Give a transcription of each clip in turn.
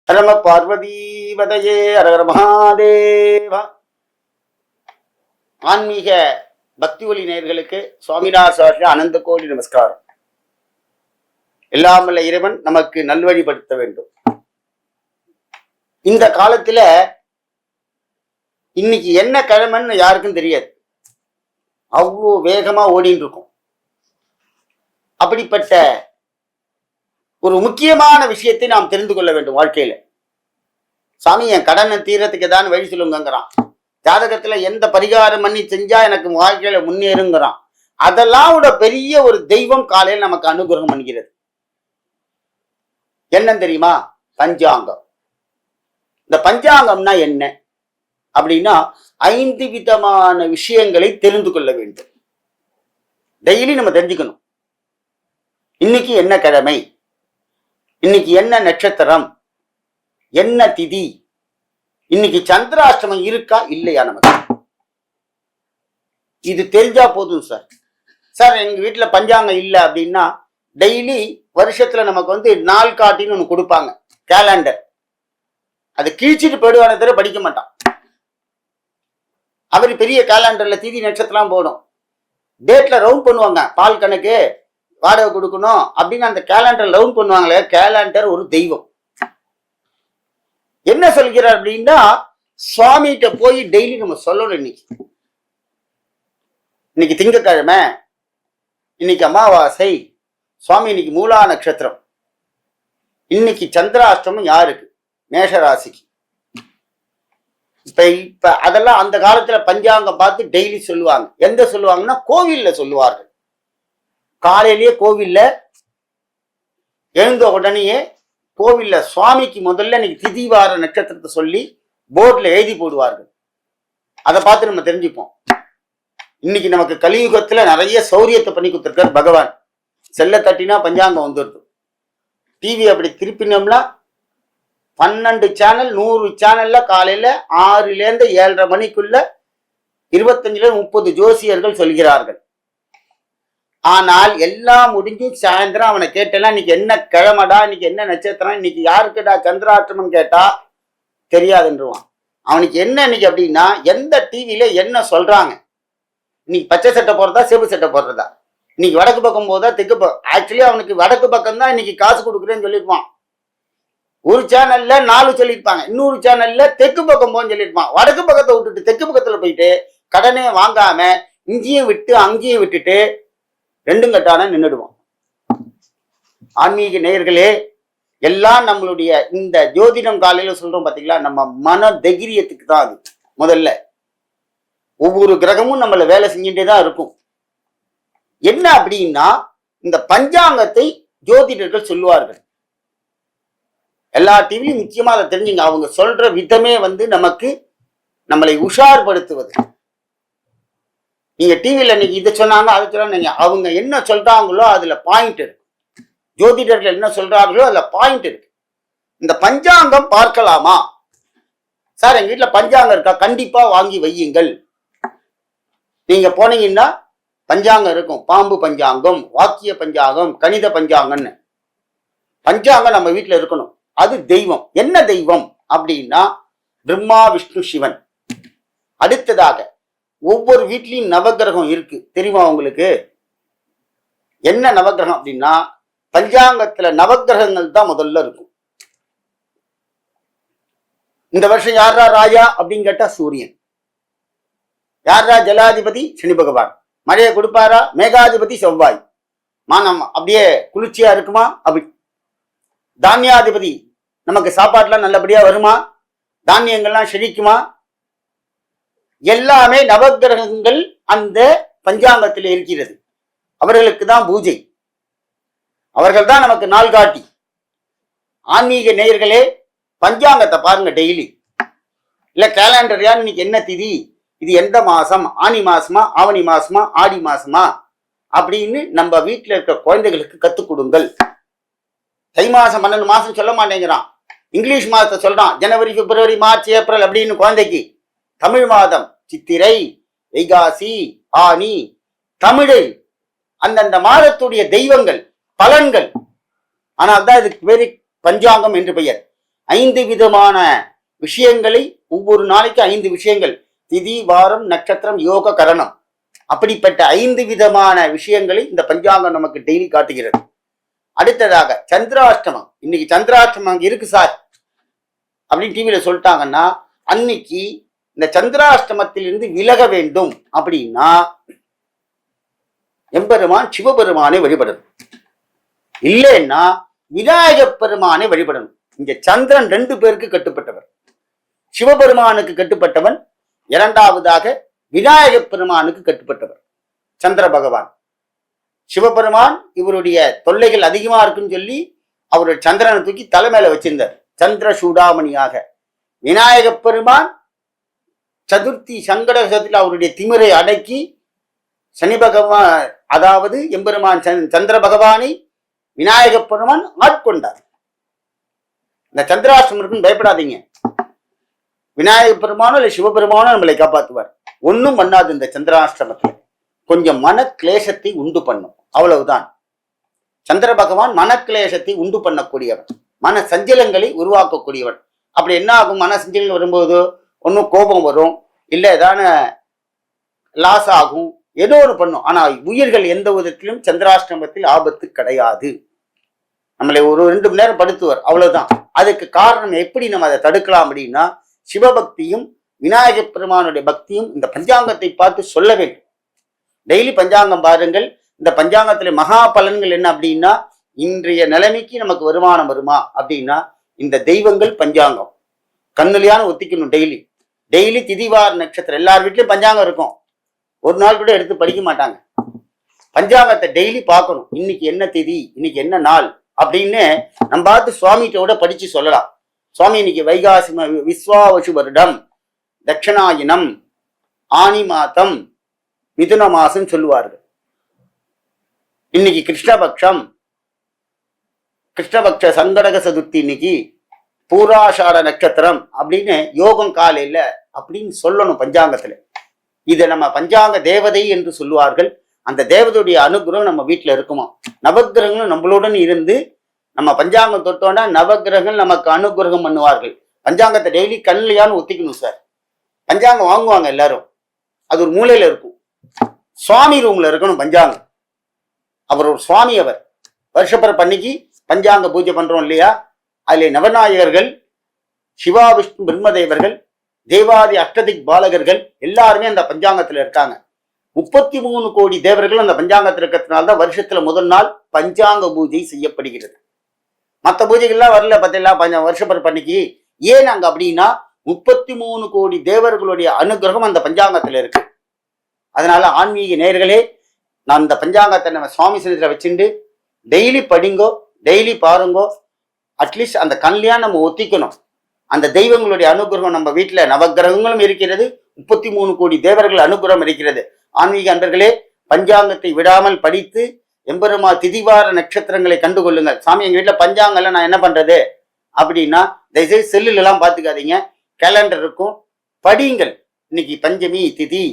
நம பார்வதீவதையே அரகர மகாதேவா. ஆன்மீக பக்தி ஒளி நேயர்களுக்கு சுவாமிநாத சாஸ்திரி அனந்த கோடி நமஸ்காரம். எல்லாம் வல்ல இறைவன் நமக்கு நல்வழிப்படுத்த வேண்டும். இந்த காலத்துல இன்னைக்கு என்ன கிழமைன்னு யாருக்கும் தெரியாது. அவ்வளோ வேகமா ஓடின்னு இருக்கும். அப்படிப்பட்ட ஒரு முக்கியமான விஷயத்தை நாம் தெரிந்து கொள்ள வேண்டும் வாழ்க்கையில. சாமி, என் கடனை தீரத்துக்கு ஏதாவது வழி சொல்லுங்கிறான். ஜாதகத்துல எந்த பரிகாரம் பண்ணி செஞ்சா எனக்கு வாழ்க்கையில முன்னேறுங்கிறான். அதெல்லாம் விட பெரிய ஒரு தெய்வம் காலையில் நமக்கு அனுகிரகம் பண்ணுகிறது. என்ன தெரியுமா? பஞ்சாங்கம். இந்த பஞ்சாங்கம்னா என்ன அப்படின்னா 5 விதமான விஷயங்களை தெரிந்து கொள்ள வேண்டும். டெய்லி நம்ம தெரிஞ்சுக்கணும். இன்னைக்கு என்ன கிழமை, இன்னைக்கு என்ன நட்சத்திரம், என்ன திதி, இன்னைக்கு சந்திராஷ்டமம் இருக்கா இல்லையா, நமக்கு இது தெரிஞ்சா போதும் சார். சார் எங்க வீட்டுல பஞ்சாங்கம் இல்லை அப்படின்னா டெய்லி வருஷத்துல நமக்கு நாள் காட்டின்னு ஒண்ணு கொடுப்பாங்க, கேலண்டர். அது கிழிச்சிட்டு போயிடுவான தவிர படிக்க மாட்டான். அவர் பெரிய கேலண்டர்ல திதி நட்சத்திரம் போடும், டேட்ல ரவுண்ட் பண்ணுவாங்க. பால் கணக்கு, வாடகை கொடுக்கணும் அப்படின்னு அந்த கேலண்டர் ரவுண்ட் பண்ணுவாங்களே. கேலண்டர் ஒரு தெய்வம். என்ன சொல்கிறார் அப்படின்னா, சுவாமிகிட்ட போய் டெய்லி நம்ம சொல்லணும். இன்னைக்கு திங்கட்கிழமை, இன்னைக்கு அமாவாசை, சுவாமி இன்னைக்கு மூலா நட்சத்திரம், இன்னைக்கு சந்திராஷ்டமம் யாருக்கு? மேஷராசிக்கு. இப்ப அதெல்லாம் அந்த காலத்துல பஞ்சாங்கம் பார்த்து டெய்லி சொல்லுவாங்க. எந்த சொல்லுவாங்கன்னா கோவில்ல சொல்லுவார்கள். காலையிலேயே கோவில்ல எழுந்த உடனேயே கோவில்ல சுவாமிக்கு முதல்ல இன்னைக்கு திதிவார நட்சத்திரத்தை சொல்லி போர்ட்ல எழுதி போடுவார்கள். அதை பார்த்து நம்ம தெரிஞ்சுப்போம். இன்னைக்கு நமக்கு கலியுகத்துல நிறைய சௌரியத்தை பண்ணி கொடுத்துருக்கார் பகவான். செல்ல தட்டினா பஞ்சாங்கம் வந்துடுது. டிவி அப்படி திருப்பினோம்னா 12 சேனல் 100 சேனல்ல காலையில 6லேருந்து 7:30 மணிக்குள்ள 25-30 ஜோசியர்கள் சொல்கிறார்கள். ஆனால் எல்லாம் முடிஞ்சு சாயந்தரம் அவனை கேட்டலாம், இன்னைக்கு என்ன கிழமடா, இன்னைக்கு என்ன நட்சத்திரம், இன்னைக்கு யாருக்குடா சந்திராஷ்டமம் கேட்டா தெரியாதுன்றுவான். அவனுக்கு என்ன இன்னைக்கு அப்படின்னா, எந்த டிவியில என்ன சொல்றாங்க, இன்னைக்கு பச்சை சட்டை போடுறதா சிவப்பு சட்டை போடுறதா, இன்னைக்கு வடக்கு பக்கம் போதா தெற்கு பக்கம். ஆக்சுவலி அவனுக்கு வடக்கு பக்கம் தான் இன்னைக்கு காசு கொடுக்குறேன்னு சொல்லியிருப்பான். ஒரு சேனல்ல 4 சொல்லியிருப்பாங்க, இன்னொரு சேனல்ல தெற்கு பக்கம் போன்னு சொல்லியிருப்பான். வடக்கு பக்கத்தை விட்டுட்டு தெற்கு பக்கத்துல போயிட்டு கடனே வாங்காம இங்கேயும் விட்டு அங்கேயும் விட்டுட்டு ரெண்டும் கட்டான நின்றுடுவோம். ஆன்மீக நேயர்களே, எல்லாம் நம்மளுடைய இந்த ஜோதிடம் காலையில சொல்றோம் பாத்தீங்களா, நம்ம மன தைரியத்துக்கு தான். அது முதல்ல ஒவ்வொரு கிரகமும் நம்மள வேலை செஞ்சுட்டே தான் இருக்கும். என்ன அப்படின்னா, இந்த பஞ்சாங்கத்தை ஜோதிடர்கள் சொல்லுவார்கள். எல்லா டிவியும் முக்கியமா அதை தெரிஞ்சுங்க. அவங்க சொல்ற விதமே நமக்கு நம்மளை உஷார்படுத்துவது. நீங்க டிவியில இன்னைக்கு இதை சொன்னாங்க அதை சொன்னாங்க, அவங்க என்ன சொல்றாங்களோ அதுல பாயிண்ட் இருக்கு. ஜோதிடர்கள் என்ன சொல்றாங்களோ அதுல பாயிண்ட் இருக்கு. இந்த பஞ்சாங்கம் பார்க்கலாமா சார்? எங்க வீட்டுல பஞ்சாங்கம் இருக்கா? கண்டிப்பா வாங்கி வையுங்கள். நீங்க போனீங்கன்னா பஞ்சாங்கம் இருக்கும். பாம்பு பஞ்சாங்கம், வாக்கிய பஞ்சாங்கம், கணித பஞ்சாங்கம்னு. பஞ்சாங்கம் நம்ம வீட்டுல இருக்கணும். அது தெய்வம். என்ன தெய்வம் அப்படின்னா பிரம்மா விஷ்ணு சிவன். அடுத்ததாக ஒவ்வொரு வீட்லயும் நவகிரகம் இருக்கு. தெரியுமா உங்களுக்கு? என்ன நவகிரகம் அப்படின்னா, பஞ்சாங்கத்துல நவகிரகங்கள் தான் முதல்ல இருக்கும். இந்த வருஷம் யாரா ராஜா அப்படின்னு கேட்டா சூரியன். யாரா ஜலாதிபதி? சனி பகவான். மழையை கொடுப்பாரா? மேகாதிபதி செவ்வாய். மானம் அப்படியே குளிர்ச்சியா இருக்குமா? அப்படி. தானியாதிபதி, நமக்கு சாப்பாட்டுலாம் நல்லபடியா வருமா? தானியங்கள்லாம் செழிக்குமா? எல்லாமே நவகிரகங்கள் அந்த பஞ்சாங்கத்தில் இருக்கிறது. அவர்களுக்கு தான் பூஜை. அவர்கள் தான் நமக்கு நாள் காட்டி. ஆன்மீக நேயர்களே, பஞ்சாங்கத்தை பாருங்க டெய்லி. இல்ல கேலண்டர், யார் இன்னைக்கு என்ன திதி, இது எந்த மாசம், ஆனி மாசமா ஆவணி மாசமா ஆடி மாசமா அப்படின்னு நம்ம வீட்டுல இருக்க குழந்தைகளுக்கு கத்துக் கொடுங்கள். தை மாசம் 12 மாசம் சொல்ல மாட்டேங்கிறான். இங்கிலீஷ் மாதத்தை சொல்றான். ஜனவரி, பிப்ரவரி, மார்ச், ஏப்ரல் அப்படின்னு குழந்தைக்கு. தமிழ் மாதம் சித்திரை, வைகாசி, ஆனி, தமிழில் அந்தந்த மாதத்துடைய தெய்வங்கள், பலன்கள். ஆனால் தான் இதுக்கு பேரு பஞ்சாங்கம் என்று பெயர். 5 விதமான விஷயங்களை ஒவ்வொரு நாளைக்கு 5 விஷயங்கள், திதி, வாரம், நட்சத்திரம், யோக, கரணம், அப்படிப்பட்ட 5 விதமான விஷயங்களை இந்த பஞ்சாங்கம் நமக்கு டெய்லி காட்டுகிறது. அடுத்ததாக சந்திராஷ்டமம். இன்னைக்கு சந்திராஷ்டமம் அங்க இருக்கு சார் அப்படின்னு டிவியில சொல்லிட்டாங்கன்னா, அன்னைக்கு இந்த சந்திராஷ்டமத்திலிருந்து விலக வேண்டும் அப்படின்னா எம்பெருமான் சிவபெருமானை வழிபடணும், இல்லைன்னா விநாயக பெருமானை வழிபடணும். இங்க சந்திரன் 2 பேருக்கு கட்டுப்பட்டவர். சிவபெருமானுக்கு கட்டுப்பட்டவன், இரண்டாவதாக விநாயக பெருமானுக்கு கட்டுப்பட்டவர் சந்திர பகவான். சிவபெருமான் இவருடைய தொல்லைகள் அதிகமா இருக்குன்னு சொல்லி அவருடைய சந்திரனை தூக்கி தலைமையில வச்சிருந்தார் சந்திர சூடாமணியாக. விநாயக பெருமான் சதுர்த்தி சங்கடகத்தில் அவருடைய திமிரை அடக்கி சனி பகவான், அதாவது எம்பெருமான் சந்திர பகவானை விநாயக பெருமான் ஆட்கொண்டார். இந்த சந்திராஷ்டமம் பயப்படாதீங்க, விநாயக பெருமானோ இல்லை சிவபெருமானோ நம்மளை காப்பாற்றுவார். ஒன்றும் பண்ணாது. இந்த சந்திராஷ்டமத்துல கொஞ்சம் மன கிளேசத்தை உண்டு பண்ணும், அவ்வளவுதான். சந்திர பகவான் மன கிளேசத்தை உண்டு பண்ணக்கூடியவன், மன சஞ்சலங்களை உருவாக்கக்கூடியவன். அப்படி என்ன ஆகும்? மன சஞ்சலங்கள் வரும்போது ஒன்றும் கோபம் வரும், இல்லை ஏதான லாஸ் ஆகும், ஏதோ ஒன்று பண்ணும். ஆனா உயிர்கள் எந்த விதத்திலும் சந்திராஷ்டமத்தில் ஆபத்து கிடையாது. நம்மளை ஒரு 2 மணி நேரம் படுத்துவார், அவ்வளவுதான். அதுக்கு காரணம் எப்படி நம்ம அதை தடுக்கலாம் அப்படின்னா, சிவபக்தியும் விநாயக பெருமானுடைய பக்தியும் இந்த பஞ்சாங்கத்தை பார்த்து சொல்ல வேண்டும். டெய்லி பஞ்சாங்கம் பாருங்கள். இந்த பஞ்சாங்கத்துல மகா பலன்கள் என்ன அப்படின்னா, இன்றைய நிலைமைக்கு நமக்கு வருமானம் வருமா அப்படின்னா, இந்த தெய்வங்கள் பஞ்சாங்கம் கண்ணுலையான ஒத்திக்கணும். டெய்லி டெய்லி திதிவார நட்சத்திரம், எல்லார் வீட்லயும் பஞ்சாங்கம் இருக்கும். ஒரு நாள் கூட எடுத்து படிக்க மாட்டாங்க. பஞ்சாங்கத்தை டெய்லி பார்க்கணும். இன்னைக்கு என்ன திதி, இன்னைக்கு என்ன நாள் அப்படின்னு நம்ம பார்த்து சுவாமிகிட்ட கூட படிச்சு சொல்லலாம். சுவாமி இன்னைக்கு வைகாசி விஸ்வாவசு வருடம், தட்சிணாயினம், ஆனி மாதம், மிதுன மாசம் சொல்லுவார்கள். இன்னைக்கு கிருஷ்ணபக்ஷம், கிருஷ்ணபக்ஷ சங்கடக சதுர்த்தி, இன்னைக்கு பூராஷாட நட்சத்திரம் அப்படின்னு யோகம் காலையில அப்படின்னு சொல்லணும் பஞ்சாங்கத்துல. இதை நம்ம பஞ்சாங்க தேவதை என்று சொல்லுவார்கள். அந்த தேவதையுடைய அனுகிரகம் நம்ம வீட்டுல இருக்குமா. நவகிரகங்களும் நம்மளுடன் இருந்து நம்ம பஞ்சாங்கம் தொட்டோம்னா நவகிரகங்கள் நமக்கு அனுகிரகம் பண்ணுவார்கள். பஞ்சாங்கத்தை டெய்லி கண்ணிலையான்னு ஒத்திக்கணும் சார். பஞ்சாங்கம் வாங்குவாங்க எல்லாரும், அது ஒரு மூலையில இருக்கும். சுவாமி ரூம்ல இருக்கணும் பஞ்சாங்கம். அவர் ஒரு சுவாமி. அவர் வருஷப்பர பண்ணிக்கு பஞ்சாங்க பூஜை பண்றோம் இல்லையா, அதுல நவநாயகர்கள், சிவா விஷ்ணு பிரம்மதேவர்கள், தேவாதி அஷ்டதிக் பாலகர்கள் எல்லாருமே அந்த பஞ்சாங்கத்துல இருக்காங்க. 33 கோடி தேவர்கள் அந்த பஞ்சாங்கத்தில் இருக்கிறதுனால்தான் வருஷத்துல முதல் நாள் பஞ்சாங்க பூஜை செய்யப்படுகிறது. மற்ற பூஜைகள்லாம் வரல பார்த்தீங்களா வருஷப்பர பண்ணிக்கு. ஏன் அங்க அப்படின்னா 33 கோடி தேவர்களுடைய அனுகிரகம் அந்த பஞ்சாங்கத்துல இருக்கு. அதனால ஆன்மீக நேயர்களே, நான் அந்த பஞ்சாங்கத்தை நம்ம சுவாமி சன்னிதியில வச்சுட்டு டெய்லி படிங்கோ, டெய்லி பாருங்கோ. அட்லீஸ்ட் அந்த கண்லையா நம்ம ஒத்திக்கணும். அந்த தெய்வங்களுடைய அனுகிரகம் நம்ம வீட்டுல நவகிரகங்களும் இருக்கிறது, 33 கோடி தேவர்கள் அனுகிரகம் இருக்கிறது. ஆன்மீக அன்பர்களே, பஞ்சாங்கத்தை விடாமல் படித்து எம்பெருமா திதிவார நட்சத்திரங்களை கண்டுகொள்ளுங்கள். சாமி எங்க வீட்டுல பஞ்சாங்கம்ல நான் என்ன பண்றது அப்படின்னா, தயவுசெய்து செல்லுல எல்லாம் பாத்துக்காதீங்க, கேலண்டர் இருக்கும், படியுங்கள். இன்னைக்கு பஞ்சமி திதி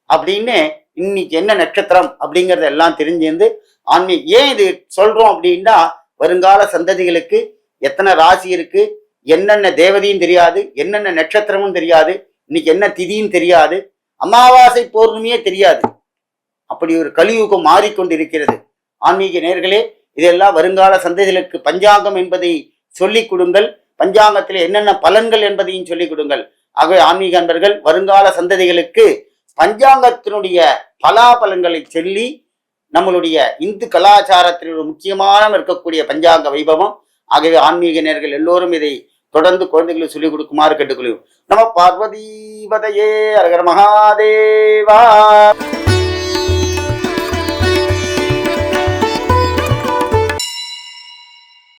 அப்படின்னு, இன்னைக்கு என்ன நட்சத்திரம் அப்படிங்கறத எல்லாம் தெரிஞ்சிருந்து ஆன்மீக. ஏன் இது சொல்றோம் அப்படின்னா, வருங்கால சந்ததிகளுக்கு எத்தனை ராசி இருக்கு, என்னென்ன தேவதையும் தெரியாது, என்னென்ன நட்சத்திரமும் தெரியாது, இன்னைக்கு என்ன திதியும் தெரியாது, அமாவாசை பௌர்ணமியே தெரியாது. அப்படி ஒரு கலியுகம் மாறிக்கொண்டிருக்கிறது. ஆன்மீக நேயர்களே, இதெல்லாம் வருங்கால சந்ததிகளுக்கு பஞ்சாங்கம் என்பதை சொல்லிக் கொடுங்கள். பஞ்சாங்கத்தில் என்னென்ன பலன்கள் என்பதையும் சொல்லிக் கொடுங்கள். ஆகவே ஆன்மீக அன்பர்கள் வருங்கால சந்ததிகளுக்கு பஞ்சாங்கத்தினுடைய பலாபலன்களை சொல்லி, நம்மளுடைய இந்து கலாச்சாரத்தில் ஒரு முக்கியமான இருக்கக்கூடிய பஞ்சாங்க வைபவம். ஆகவே ஆன்மீக நேயர்கள் எல்லோரும் இதை தொடர்ந்து குழந்தைகளுக்கு சொல்லிக் கொடுக்குமாறு கேட்டுக்கொள்கிறோம். நம பார்வதி பதையே, அரகர மகாதேவா.